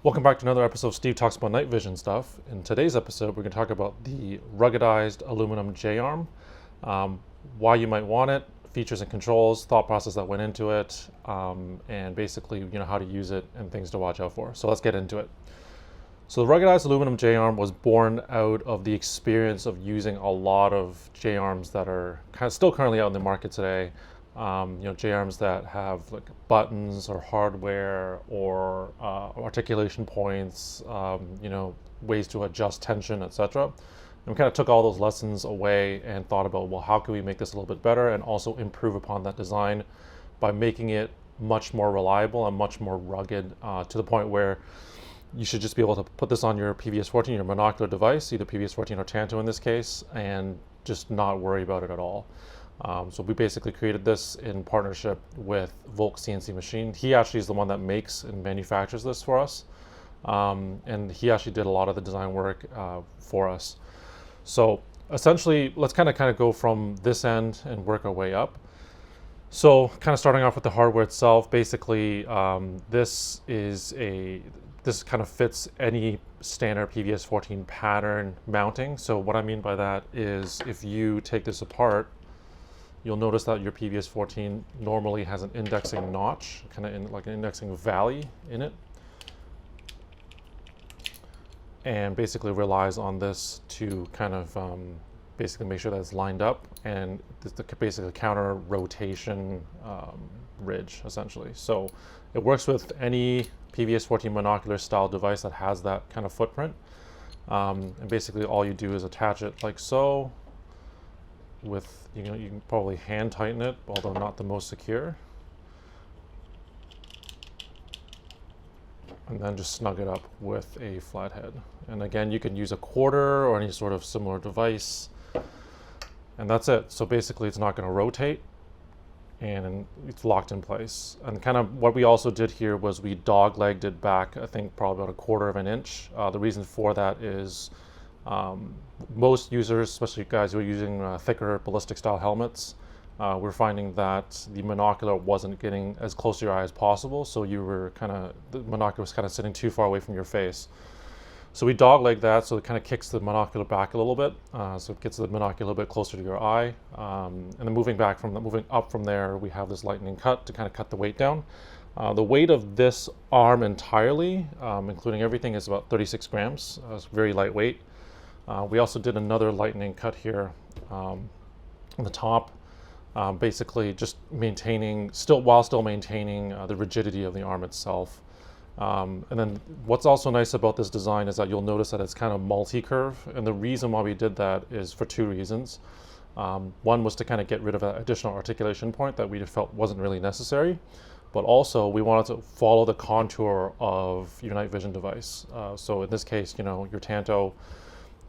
Welcome back to another episode of Steve Talks About Night Vision Stuff. In today's episode, we're going to talk about the ruggedized aluminum J-arm, why you might want it, features and controls, thought process that went into it, and basically, how to use it and things to watch out for. So let's get into it. So the ruggedized aluminum J-arm was born out of the experience of using a lot of J-arms that are still currently out in the market today. J-arms that have like buttons or hardware or articulation points, ways to adjust tension, etc. And we kind of took all those lessons away and thought about, well, how can we make this a little bit better and also improve upon that design by making it much more reliable and much more rugged to the point where you should just be able to put this on your PVS-14, your monocular device, either PVS-14 or Tanto in this case, and just not worry about it at all. So we basically created this in partnership with Volk CNC Machine. He actually is the one that makes and manufactures this for us. And he actually did a lot of the design work for us. So essentially, let's kind of go from this end and work our way up. So kind of starting off with the hardware itself, basically this kind of fits any standard PVS-14 pattern mounting. So what I mean by that is if you take this apart, you'll notice that your PVS-14 normally has an indexing notch, like an indexing valley in it, and basically relies on this to kind of basically make sure that it's lined up, and this basically counter rotation ridge essentially. So it works with any PVS-14 monocular style device that has that kind of footprint, and basically all you do is attach it like so. With, you can probably hand tighten it, although not the most secure. And then just snug it up with a flathead. And again, you can use a quarter or any sort of similar device. And that's it. So basically it's not going to rotate and it's locked in place. And kind of what we also did here was we dog-legged it back, I think probably about 1/4 of an inch. The reason for that is most users, especially guys who are using thicker ballistic style helmets, we're finding that the monocular wasn't getting as close to your eye as possible, so the monocular was kind of sitting too far away from your face. So we dogleg that, so it kind of kicks the monocular back a little bit, so it gets the monocular a little bit closer to your eye, and then moving up from there, we have this lightning cut to kind of cut the weight down. The weight of this arm entirely, including everything, is about 36 grams. It's very lightweight. We also did another lightning cut here on the top, basically just while still maintaining the rigidity of the arm itself. And then what's also nice about this design is that you'll notice that it's kind of multi-curve, and the reason why we did that is for two reasons. One was to kind of get rid of an additional articulation point that we felt wasn't really necessary, but also we wanted to follow the contour of your night vision device. So in this case, your Tanto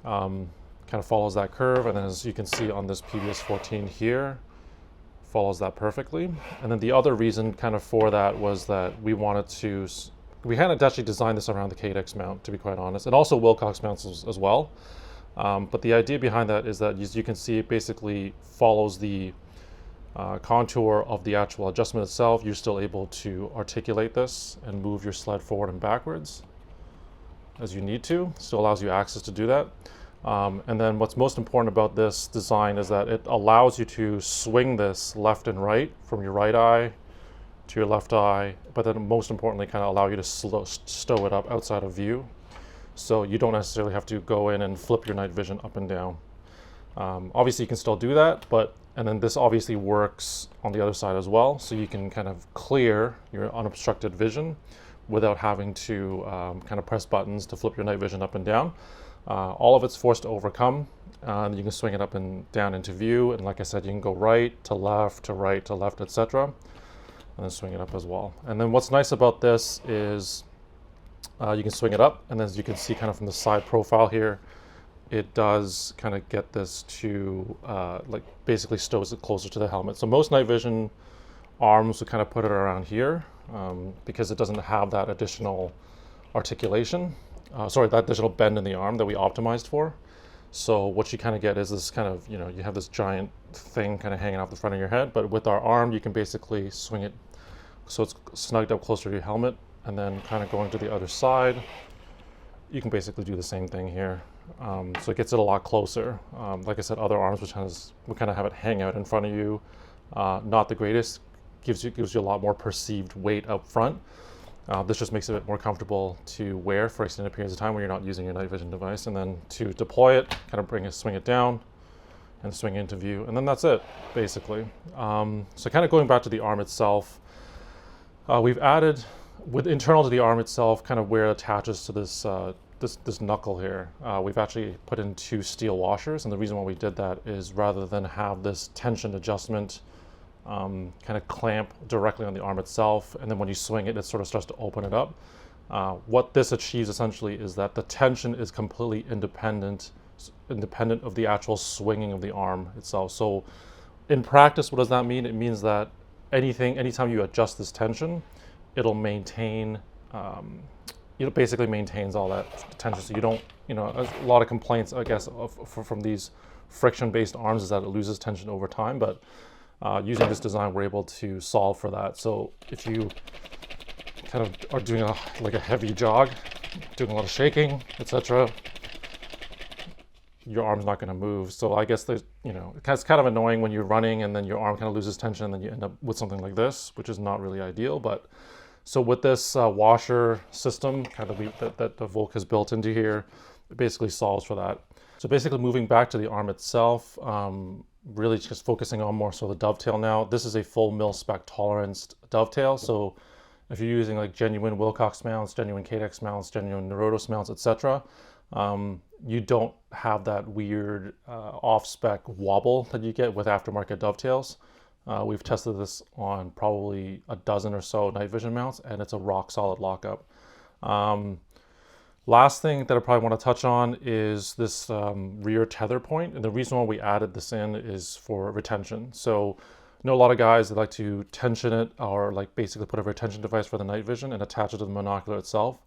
kind of follows that curve, and then as you can see on this PVS-14 here, follows that perfectly. And then the other reason kind of for that was that we had actually designed this around the Cadex mount, to be quite honest, and also Wilcox mounts as well. But the idea behind that is that, as you can see, it basically follows the contour of the actual adjustment itself. You're still able to articulate this and move your sled forward and backwards as you need to. Still allows you access to do that. And then what's most important about this design is that it allows you to swing this left and right from your right eye to your left eye, but then most importantly kind of allow you to stow it up outside of view. So you don't necessarily have to go in and flip your night vision up and down. Obviously you can still do that, and then this obviously works on the other side as well. So you can kind of clear your unobstructed vision without having to kind of press buttons to flip your night vision up and down. All of it's forced to overcome, and you can swing it up and down into view. And like I said, you can go right to left, etc., and then swing it up as well. And then what's nice about this is you can swing it up, and as you can see kind of from the side profile here, it does kind of get this to like basically stows it closer to the helmet. So most night vision arms would kind of put it around here because it doesn't have that additional articulation. That additional bend in the arm that we optimized for. So what you kind of get is this kind of, you have this giant thing kind of hanging off the front of your head, but with our arm, you can basically swing it so it's snugged up closer to your helmet, and then kind of going to the other side, you can basically do the same thing here. So it gets it a lot closer. Like I said, other arms which we kind of have it hang out in front of you, not the greatest. Gives you a lot more perceived weight up front. This just makes it a bit more comfortable to wear for extended periods of time when you're not using your night vision device. And then to deploy it, kind of swing it down and swing into view. And then that's it, basically. So kind of going back to the arm itself, we've added, internal to the arm itself, kind of where it attaches to this, this knuckle here, we've actually put in 2 steel washers. And the reason why we did that is rather than have this tension adjustment kind of clamp directly on the arm itself, and then when you swing it, it sort of starts to open it up. What this achieves essentially is that the tension is completely independent of the actual swinging of the arm itself. So in practice, what does that mean? It means that anytime you adjust this tension, it'll maintain, it basically maintains all that tension. So you don't, a lot of complaints, I guess, from these friction-based arms is that it loses tension over time, but using this design, we're able to solve for that. So if you kind of are doing like a heavy jog, doing a lot of shaking, etc., your arm's not going to move. So I guess there's, it's kind of annoying when you're running and then your arm kind of loses tension and then you end up with something like this, which is not really ideal. But so with this washer system kind of that the Volk has built into here, it basically solves for that. So basically moving back to the arm itself, really just focusing on more so the dovetail now. This is a full mil spec toleranced dovetail. So if you're using like genuine Wilcox mounts, genuine Cadex mounts, genuine Neurotos mounts, etc., you don't have that weird off-spec wobble that you get with aftermarket dovetails. We've tested this on probably a dozen or so night vision mounts, and it's a rock solid lockup. Last thing that I probably want to touch on is this rear tether point. And the reason why we added this in is for retention. So I know a lot of guys that like to tension it or like basically put a retention device for the night vision and attach it to the monocular itself.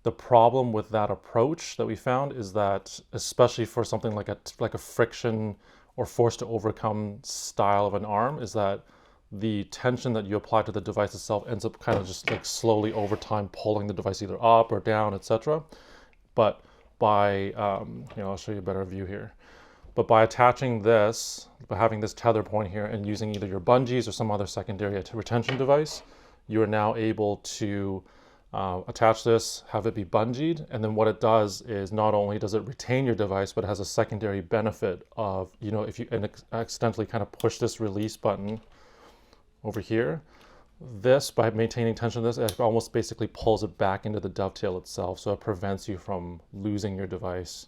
The problem with that approach that we found is that, especially for something like a friction or force to overcome style of an arm, is that the tension that you apply to the device itself ends up kind of just like slowly over time pulling the device either up or down, etc. But by, I'll show you a better view here. But by attaching this, by having this tether point here and using either your bungees or some other secondary retention device, you are now able to attach this, have it be bungeed, and then what it does is not only does it retain your device, but it has a secondary benefit of, if you accidentally kind of push this release button over here, this, by maintaining tension of this, it almost basically pulls it back into the dovetail itself, so it prevents you from losing your device.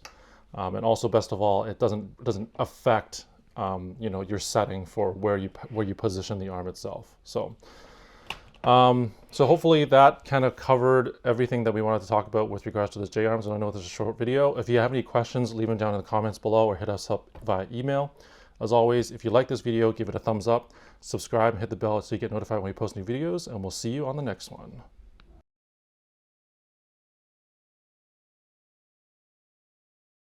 And also, best of all, it doesn't affect your setting for where you position the arm itself. So hopefully that kind of covered everything that we wanted to talk about with regards to this J-arms. And I know this is a short video. If you have any questions, leave them down in the comments below or hit us up via email. As always, if you like this video, give it a thumbs up, subscribe, and hit the bell so you get notified when we post new videos, and we'll see you on the next one.